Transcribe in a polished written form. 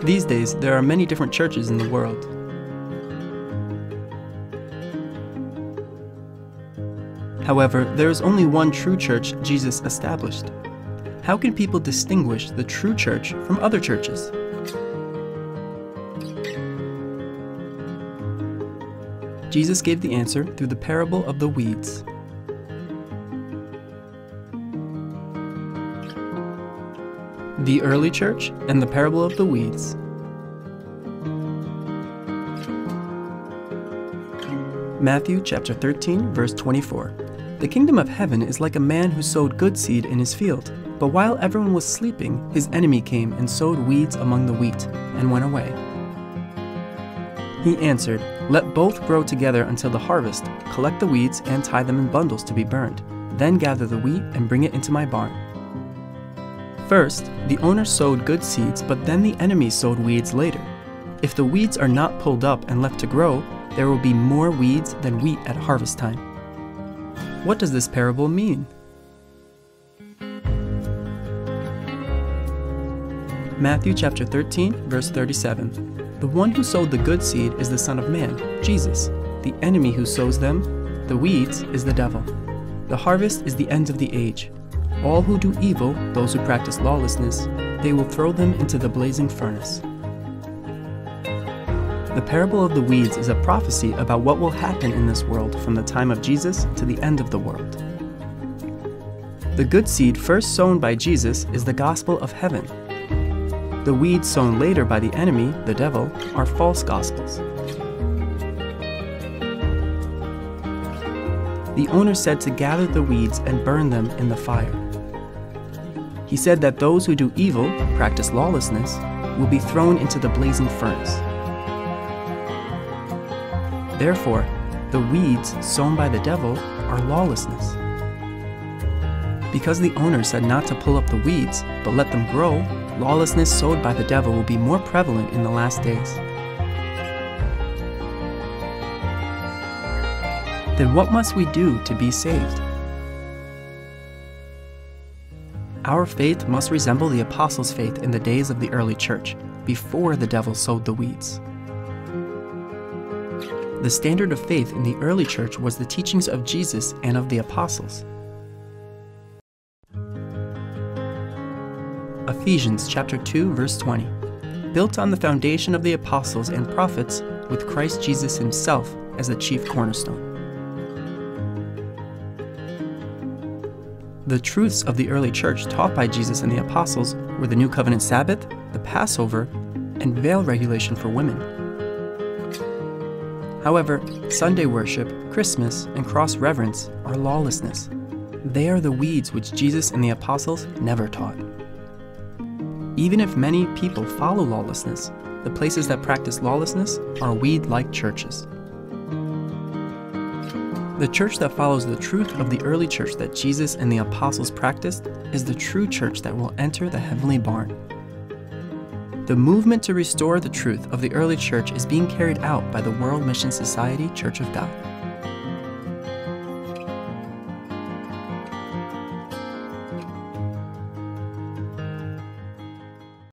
These days, there are many different churches in the world. However, there is only one true church Jesus established. How can people distinguish the true church from other churches? Jesus gave the answer through the parable of the weeds. The early church and the parable of the weeds. Matthew chapter 13, verse 24. The kingdom of heaven is like a man who sowed good seed in his field. But while everyone was sleeping, his enemy came and sowed weeds among the wheat, and went away. He answered, "Let both grow together until the harvest. Collect the weeds and tie them in bundles to be burned. Then gather the wheat and bring it into my barn." First, the owner sowed good seeds, but then the enemy sowed weeds later. If the weeds are not pulled up and left to grow, there will be more weeds than wheat at harvest time. What does this parable mean? Matthew chapter 13, verse 37. The one who sowed the good seed is the Son of Man, Jesus. The enemy who sows them, the weeds, is the devil. The harvest is the end of the age. All who do evil, those who practice lawlessness, they will throw them into the blazing furnace. The parable of the weeds is a prophecy about what will happen in this world from the time of Jesus to the end of the world. The good seed first sown by Jesus is the gospel of heaven. The weeds sown later by the enemy, the devil, are false gospels. The owner said to gather the weeds and burn them in the fire. He said that those who do evil, practice lawlessness, will be thrown into the blazing furnace. Therefore, the weeds sown by the devil are lawlessness. Because the owner said not to pull up the weeds, but let them grow, lawlessness sowed by the devil will be more prevalent in the last days. Then what must we do to be saved? Our faith must resemble the apostles' faith in the days of the early church, before the devil sowed the weeds. The standard of faith in the early church was the teachings of Jesus and of the apostles. Ephesians chapter 2, verse 20. Built on the foundation of the apostles and prophets, with Christ Jesus himself as the chief cornerstone. The truths of the early church taught by Jesus and the apostles were the New Covenant Sabbath, the Passover, and veil regulation for women. However, Sunday worship, Christmas, and cross reverence are lawlessness. They are the weeds which Jesus and the apostles never taught. Even if many people follow lawlessness, the places that practice lawlessness are weed-like churches. The church that follows the truth of the early church that Jesus and the apostles practiced is the true church that will enter the heavenly barn. The movement to restore the truth of the early church is being carried out by the World Mission Society Church of God.